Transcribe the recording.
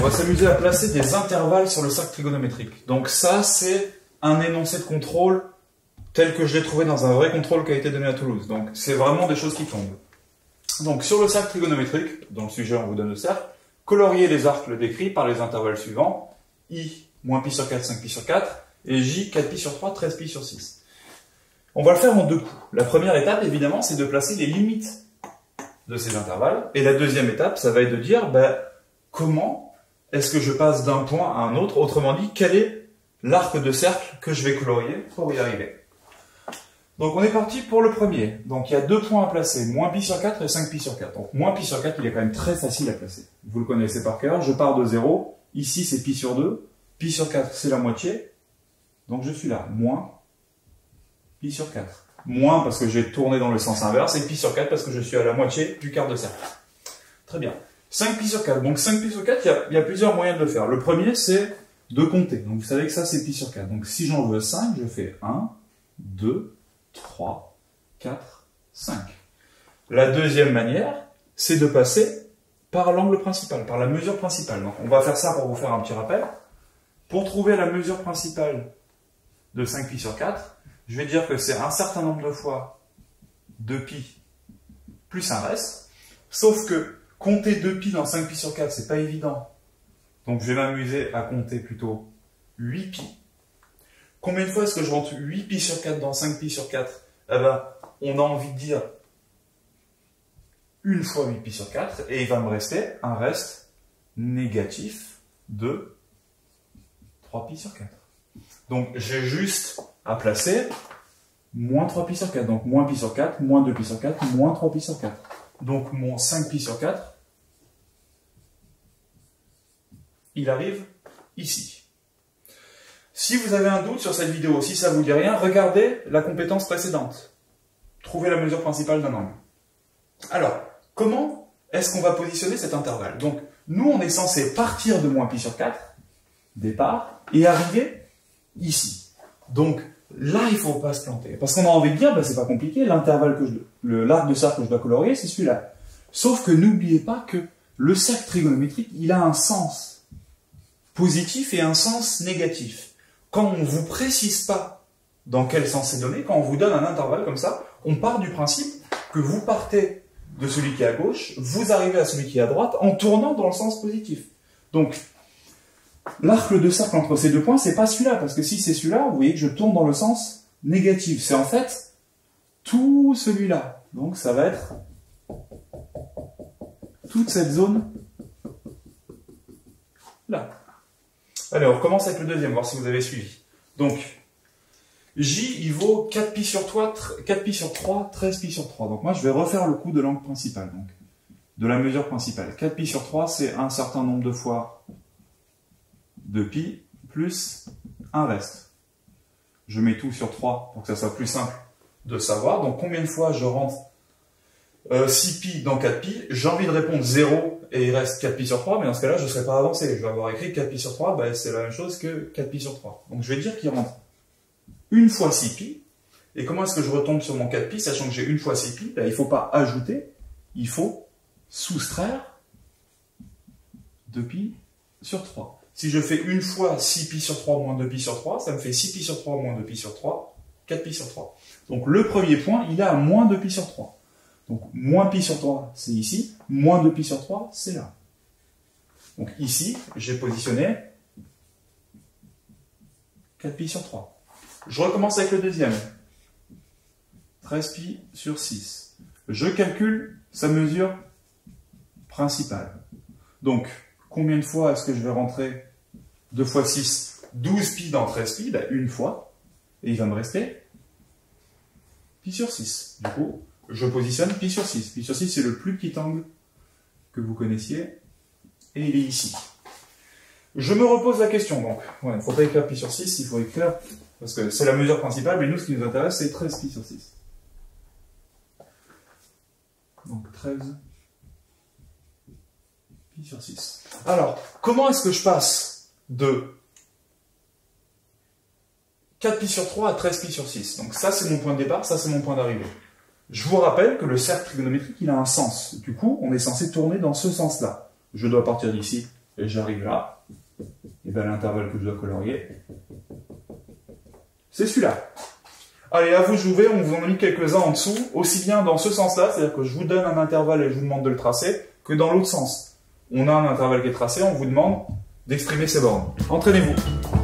va s'amuser à placer des intervalles sur le cercle trigonométrique. Donc ça, c'est un énoncé de contrôle tel que je l'ai trouvé dans un vrai contrôle qui a été donné à Toulouse. Donc c'est vraiment des choses qui tombent. Donc sur le cercle trigonométrique, dans le sujet on vous donne le cercle, coloriez les arcs décrits par les intervalles suivants, i, moins pi sur 4, 5 pi sur 4, et j, 4 pi sur 3, 13 pi sur 6. On va le faire en deux coups. La première étape, évidemment, c'est de placer les limites de ces intervalles. Et la deuxième étape, ça va être de dire, comment est-ce que je passe d'un point à un autre? Autrement dit, quel est l'arc de cercle que je vais colorier pour y arriver? Donc on est parti pour le premier. Donc il y a deux points à placer, moins pi sur 4 et 5 pi sur 4. Donc moins pi sur 4, il est quand même très facile à placer. Vous le connaissez par cœur, je pars de 0. Ici c'est pi sur 2. Pi sur 4, c'est la moitié. Donc je suis là, moins pi sur 4. Moins parce que j'ai tourné dans le sens inverse, et pi sur 4 parce que je suis à la moitié du quart de cercle. Très bien. 5 pi sur 4. Donc 5 pi sur 4, il y a plusieurs moyens de le faire. Le premier, c'est de compter. Donc vous savez que ça, c'est pi sur 4. Donc si j'en veux 5, je fais 1, 2, 3, 4, 5. La deuxième manière, c'est de passer par l'angle principal, par la mesure principale. Donc on va faire ça pour vous faire un petit rappel. Pour trouver la mesure principale de 5 pi sur 4, je vais dire que c'est un certain nombre de fois 2pi plus un reste. Sauf que compter 2pi dans 5 pi sur 4, c'est pas évident. Donc je vais m'amuser à compter plutôt 8pi. Combien de fois est-ce que je rentre 8pi sur 4 dans 5pi sur 4? Eh ben, on a envie de dire une fois 8pi sur 4, et il va me rester un reste négatif de 3pi sur 4. Donc j'ai juste à placer moins 3pi sur 4. Donc moins pi sur 4, moins 2pi sur 4, moins 3pi sur 4. Donc mon 5pi sur 4, il arrive ici. Si vous avez un doute sur cette vidéo, si ça ne vous dit rien, regardez la compétence précédente. Trouvez la mesure principale d'un angle. Alors, comment est-ce qu'on va positionner cet intervalle? Donc, nous, on est censé partir de moins pi sur 4, départ, et arriver ici. Donc, là, il ne faut pas se planter. Parce qu'on a envie de dire, c'est pas compliqué, l'intervalle l'arc de cercle que je dois colorier, c'est celui-là. Sauf que n'oubliez pas que le cercle trigonométrique, il a un sens positif et un sens négatif. Quand on ne vous précise pas dans quel sens c'est donné, quand on vous donne un intervalle comme ça, on part du principe que vous partez de celui qui est à gauche, vous arrivez à celui qui est à droite en tournant dans le sens positif. Donc, l'arc de cercle entre ces deux points, c'est pas celui-là, parce que si c'est celui-là, vous voyez que je tourne dans le sens négatif. C'est en fait tout celui-là. Donc ça va être toute cette zone là. Allez, on recommence avec le deuxième, voir si vous avez suivi. Donc, J, il vaut 4pi sur 3, 13pi sur 3. Donc moi, je vais refaire le coup de l'angle principal, donc de la mesure principale. 4pi sur 3, c'est un certain nombre de fois 2pi plus un reste. Je mets tout sur 3 pour que ça soit plus simple de savoir. Donc combien de fois je rentre 6pi dans 4pi? J'ai envie de répondre 0 et il reste 4pi sur 3, mais dans ce cas-là, je ne serai pas avancé. Je vais avoir écrit 4pi sur 3, c'est la même chose que 4pi sur 3. Donc je vais dire qu'il rentre une fois 6pi. Et comment est-ce que je retombe sur mon 4pi, sachant que j'ai une fois 6pi? Il ne faut pas ajouter, il faut soustraire 2pi sur 3. Si je fais une fois 6pi sur 3 moins 2pi sur 3, ça me fait 6pi sur 3 moins 2pi sur 3, 4pi sur 3. Donc le premier point, il est à moins 2pi sur 3. Donc moins pi sur 3, c'est ici, moins 2pi sur 3, c'est là. Donc ici, j'ai positionné 4pi sur 3. Je recommence avec le deuxième. 13pi sur 6. Je calcule sa mesure principale. Donc, combien de fois est-ce que je vais rentrer 2 fois 6, 12pi dans 13pi? Une fois. Et il va me rester pi sur 6. Du coup, je positionne pi sur 6. Pi sur 6, c'est le plus petit angle que vous connaissiez. Et il est ici. Je me repose la question, donc. Il ne faut pas écrire pi sur 6, il faut écrire... Parce que c'est la mesure principale, mais nous, ce qui nous intéresse, c'est 13 pi sur 6. Donc 13 pi sur 6. Alors, comment est-ce que je passe de 4 pi sur 3 à 13 pi sur 6? Donc ça, c'est mon point de départ, ça, c'est mon point d'arrivée. Je vous rappelle que le cercle trigonométrique, il a un sens. Du coup, on est censé tourner dans ce sens-là. Je dois partir d'ici et j'arrive là, et bien l'intervalle que je dois colorier, c'est celui-là. Allez, à vous de jouer, on vous en a mis quelques-uns en dessous, aussi bien dans ce sens-là, c'est-à-dire que je vous donne un intervalle et je vous demande de le tracer, que dans l'autre sens. On a un intervalle qui est tracé, on vous demande d'exprimer ces bornes. Entraînez-vous.